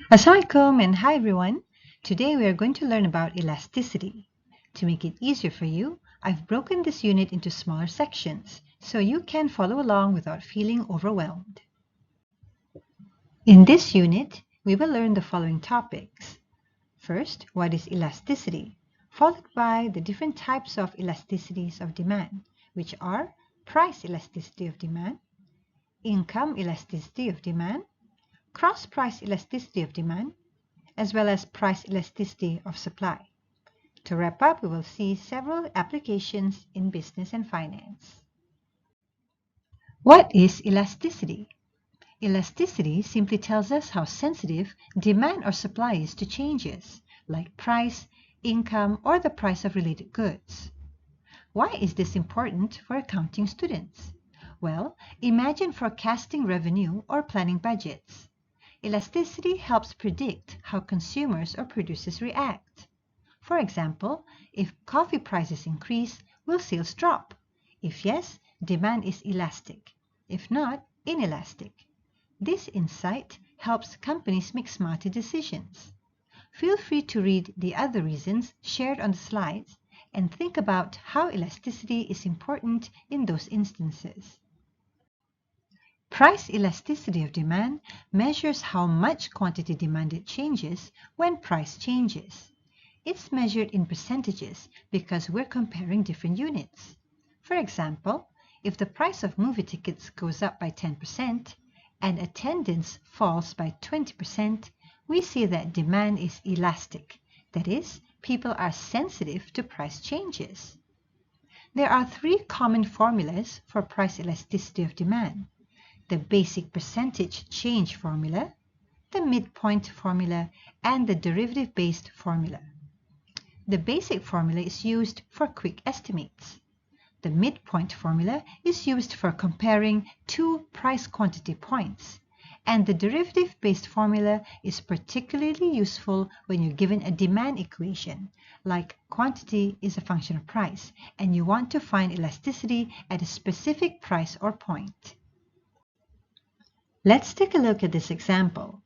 Assalamualaikum and hi everyone. Today we are going to learn about elasticity. To make it easier for you, I've broken this unit into smaller sections so you can follow along without feeling overwhelmed. In this unit, we will learn the following topics. First, what is elasticity, followed by the different types of elasticities of demand, which are price elasticity of demand, income elasticity of demand, cross-price elasticity of demand, as well as price elasticity of supply. To wrap up, we will see several applications in business and finance. What is elasticity? Elasticity simply tells us how sensitive demand or supply is to changes, like price, income, or the price of related goods. Why is this important for accounting students? Well, imagine forecasting revenue or planning budgets. Elasticity helps predict how consumers or producers react. For example, if coffee prices increase, will sales drop? If yes, demand is elastic. If not, inelastic. This insight helps companies make smarter decisions. Feel free to read the other reasons shared on the slides and think about how elasticity is important in those instances. Price elasticity of demand measures how much quantity demanded changes when price changes. It's measured in percentages because we're comparing different units. For example, if the price of movie tickets goes up by 10% and attendance falls by 20%, we see that demand is elastic. That is, people are sensitive to price changes. There are three common formulas for price elasticity of demand: the basic percentage change formula, the midpoint formula, and the derivative-based formula. The basic formula is used for quick estimates. The midpoint formula is used for comparing two price-quantity points, and the derivative-based formula is particularly useful when you're given a demand equation, like quantity is a function of price, and you want to find elasticity at a specific price or point. Let's take a look at this example.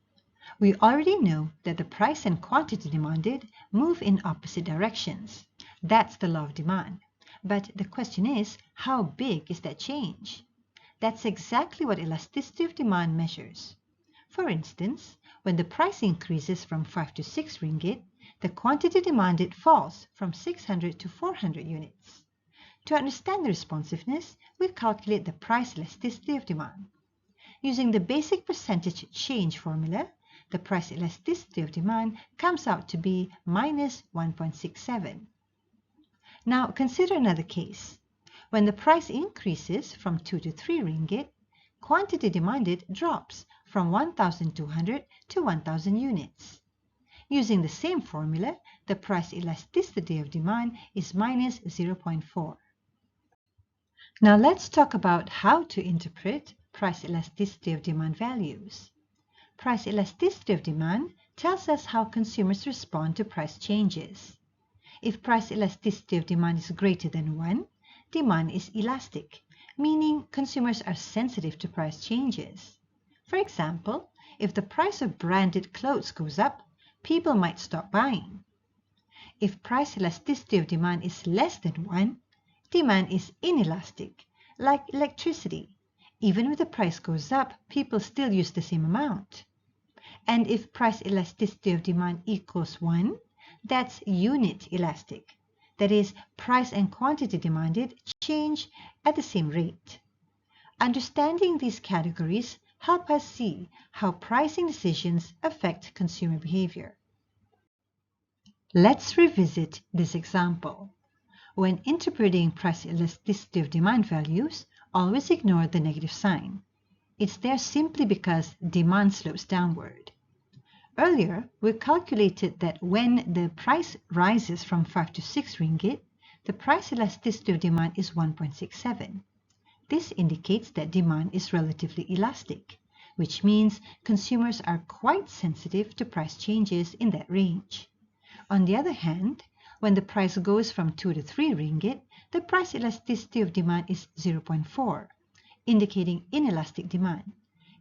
We already know that the price and quantity demanded move in opposite directions. That's the law of demand. But the question is, how big is that change? That's exactly what elasticity of demand measures. For instance, when the price increases from 5 to 6 ringgit, the quantity demanded falls from 600 to 400 units. To understand the responsiveness, we calculate the price elasticity of demand. Using the basic percentage change formula, the price elasticity of demand comes out to be minus 1.67. Now consider another case. When the price increases from 2 to 3 ringgit, quantity demanded drops from 1,200 to 1,000 units. Using the same formula, the price elasticity of demand is minus 0.4. Now let's talk about how to interpret price elasticity of demand values. Price elasticity of demand tells us how consumers respond to price changes. If price elasticity of demand is greater than 1, demand is elastic, meaning consumers are sensitive to price changes. For example, if the price of branded clothes goes up, people might stop buying. If price elasticity of demand is less than 1, demand is inelastic, like electricity. Even when the price goes up, people still use the same amount. And if price elasticity of demand equals 1, that's unit elastic. That is, price and quantity demanded change at the same rate. Understanding these categories help us see how pricing decisions affect consumer behavior. Let's revisit this example. When interpreting price elasticity of demand values, always ignore the negative sign. It's there simply because demand slopes downward. Earlier, we calculated that when the price rises from 5 to 6 ringgit, the price elasticity of demand is 1.67. This indicates that demand is relatively elastic, which means consumers are quite sensitive to price changes in that range. On the other hand, when the price goes from 2 to 3 ringgit, the price elasticity of demand is 0.4, indicating inelastic demand.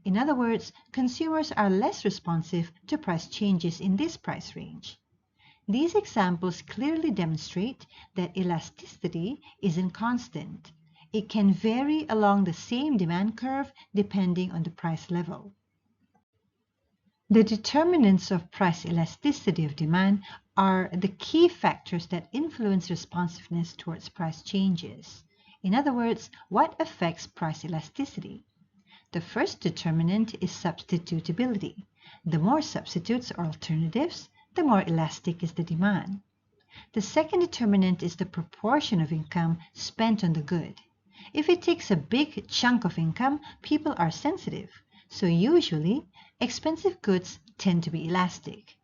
In other words, consumers are less responsive to price changes in this price range. These examples clearly demonstrate that elasticity isn't constant. It can vary along the same demand curve depending on the price level. The determinants of price elasticity of demand are the key factors that influence responsiveness towards price changes. In other words, what affects price elasticity? The first determinant is substitutability. The more substitutes or alternatives, the more elastic is the demand. The second determinant is the proportion of income spent on the good. If it takes a big chunk of income, people are sensitive, so usually expensive goods tend to be elastic.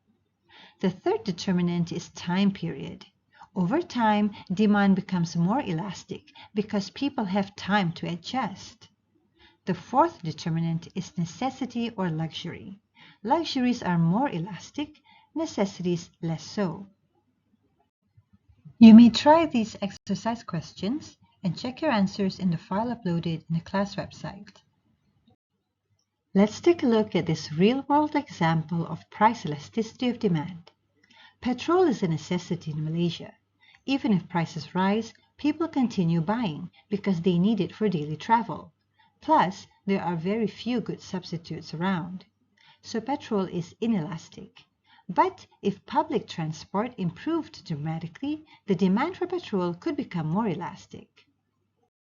The third determinant is time period. Over time, demand becomes more elastic because people have time to adjust. The fourth determinant is necessity or luxury. Luxuries are more elastic, necessities less so. You may try these exercise questions and check your answers in the file uploaded in the class website. Let's take a look at this real-world example of price elasticity of demand. Petrol is a necessity in Malaysia. Even if prices rise, people continue buying because they need it for daily travel. Plus, there are very few good substitutes around. So petrol is inelastic. But if public transport improved dramatically, the demand for petrol could become more elastic.